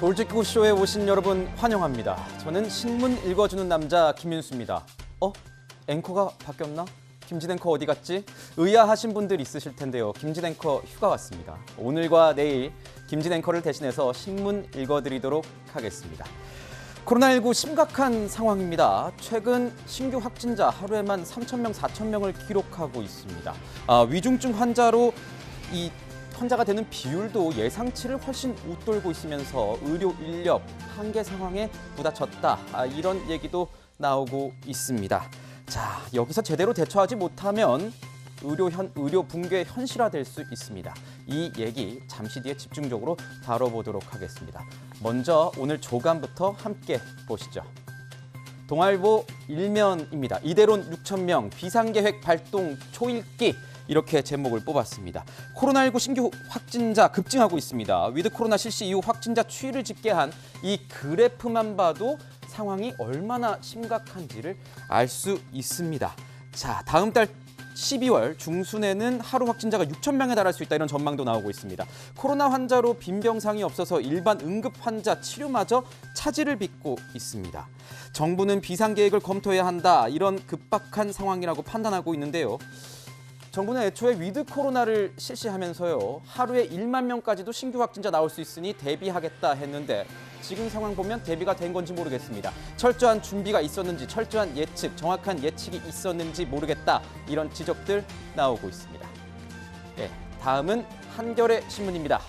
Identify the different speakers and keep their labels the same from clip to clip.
Speaker 1: 돌직구쇼에 오신 여러분 환영합니다. 저는 신문 읽어주는 남자 김윤수입니다. 앵커가 바뀌었나? 김진 앵커 어디 갔지? 의아하신 분들 있으실 텐데요. 김진 앵커 휴가 왔습니다. 오늘과 내일 김진 앵커를 대신해서 신문 읽어드리도록 하겠습니다. 코로나19 심각한 상황입니다. 최근 신규 확진자 하루에만 3,000명, 4,000명을 기록하고 있습니다. 위중증 환자로 환자가 되는 비율도 예상치를 훨씬 웃돌고 있으면서 의료 인력 한계 상황에 부닥쳤다. 이런 얘기도 나오고 있습니다. 자, 여기서 제대로 대처하지 못하면 의료 붕괴 현실화될 수 있습니다. 이 얘기 잠시 뒤에 집중적으로 다뤄보도록 하겠습니다. 먼저 오늘 조간부터 함께 보시죠. 동아일보 일면입니다. 이대론 6,000명 비상계획 발동 초읽기. 이렇게 제목을 뽑았습니다. 코로나19 신규 확진자 급증하고 있습니다. 위드 코로나 실시 이후 확진자 추이를 집계한 이 그래프만 봐도 상황이 얼마나 심각한지를 알 수 있습니다. 자, 다음 달 12월 중순에는 하루 확진자가 6,000명에 달할 수 있다, 이런 전망도 나오고 있습니다. 코로나 환자로 빈병상이 없어서 일반 응급 환자 치료마저 차질을 빚고 있습니다. 정부는 비상계획을 검토해야 한다, 이런 급박한 상황이라고 판단하고 있는데요. 정부는 애초에 위드 코로나를 실시하면서요, 하루에 1만 명까지도 신규 확진자 나올 수 있으니 대비하겠다 했는데 지금 상황 보면 대비가 된 건지 모르겠습니다. 철저한 준비가 있었는지, 철저한 예측, 정확한 예측이 있었는지 모르겠다, 이런 지적들 나오고 있습니다. 네, 다음은 한겨레 신문입니다.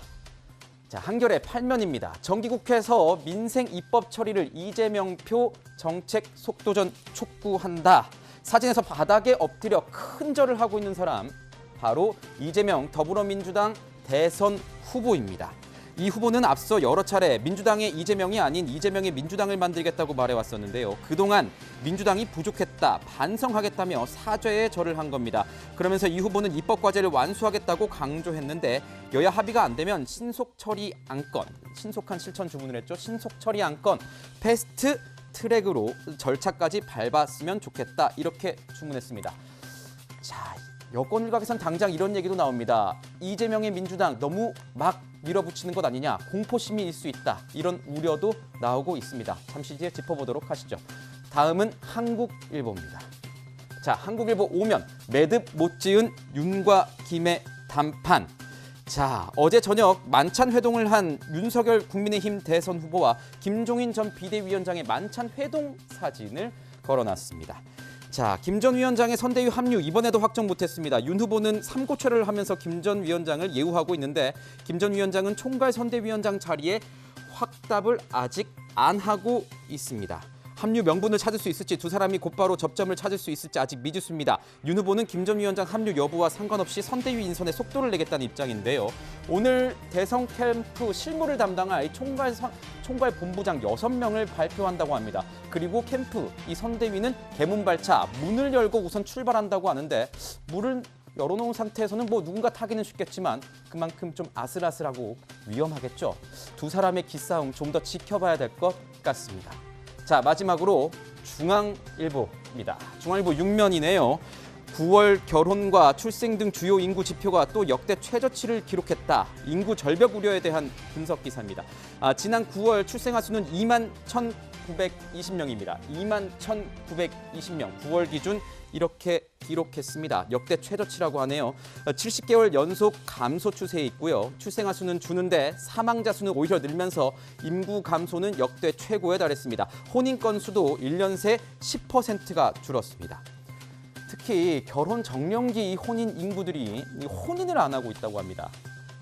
Speaker 1: 자, 한겨레 8면입니다. 정기국회에서 민생 입법 처리를 이재명표 정책 속도전 촉구한다. 사진에서 바닥에 엎드려 큰 절을 하고 있는 사람, 바로 이재명 더불어민주당 대선 후보입니다. 이 후보는 앞서 여러 차례 민주당의 이재명이 아닌 이재명의 민주당을 만들겠다고 말해왔었는데요. 그동안 민주당이 부족했다, 반성하겠다며 사죄의 절을 한 겁니다. 그러면서 이 후보는 입법과제를 완수하겠다고 강조했는데 여야 합의가 안 되면 신속 처리 안건, 신속한 실천 주문을 했죠. 신속 처리 안건, 패스트 트랙으로 절차까지 밟았으면 좋겠다, 이렇게 주문했습니다. 자, 여권 일각에선 당장 이런 얘기도 나옵니다. 이재명의 민주당 너무 막 밀어붙이는 것 아니냐, 공포심이 일 수 있다, 이런 우려도 나오고 있습니다. 잠시 뒤에 짚어보도록 하시죠. 다음은 한국일보입니다. 자, 한국일보 5면 매듭 못 지은 윤과 김의 담판. 자, 어제 저녁 만찬 회동을 한 윤석열 국민의힘 대선 후보와 김종인 전 비대위원장의 만찬 회동 사진을 걸어놨습니다. 자, 김 전 위원장의 선대위 합류 이번에도 확정 못했습니다. 윤 후보는 삼고초를 하면서 김 전 위원장을 예우하고 있는데 김 전 위원장은 총괄 선대위원장 자리에 확답을 아직 안 하고 있습니다. 합류 명분을 찾을 수 있을지, 두 사람이 곧바로 접점을 찾을 수 있을지 아직 미지수입니다. 윤 후보는 김 전 위원장 합류 여부와 상관없이 선대위 인선에 속도를 내겠다는 입장인데요. 오늘 대선 캠프 실무를 담당할 총괄 본부장 6명을 발표한다고 합니다. 그리고 캠프, 이 선대위는 개문발차, 문을 열고 우선 출발한다고 하는데, 문을 열어놓은 상태에서는 누군가 타기는 쉽겠지만 그만큼 좀 아슬아슬하고 위험하겠죠. 두 사람의 기싸움 좀 더 지켜봐야 될 것 같습니다. 자, 마지막으로 중앙일보입니다. 중앙일보 6면이네요. 9월 결혼과 출생 등 주요 인구 지표가 또 역대 최저치를 기록했다. 인구 절벽 우려에 대한 분석 기사입니다. 지난 9월 출생아 수는 2만 1,920명입니다. 2만 1,920명. 9월 기준 이렇게 기록했습니다. 역대 최저치라고 하네요. 70개월 연속 감소 추세에 있고요. 출생아 수는 주는데 사망자 수는 오히려 늘면서 인구 감소는 역대 최고에 달했습니다. 혼인 건수도 1년 새 10%가 줄었습니다. 특히 결혼 정년기 혼인 인구들이 혼인을 안 하고 있다고 합니다.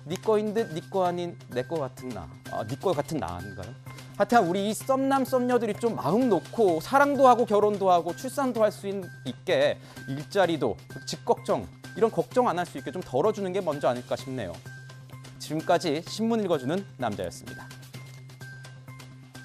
Speaker 1: 네 거인 듯 네 거 아닌 내 거 같은 나. 네 거 같은 나 아닌가요? 하여튼 우리 이 썸남 썸녀들이 좀 마음 놓고 사랑도 하고 결혼도 하고 출산도 할 수 있게 일자리도, 집 걱정, 이런 걱정 안 할 수 있게 좀 덜어주는 게 먼저 아닐까 싶네요. 지금까지 신문 읽어주는 남자였습니다.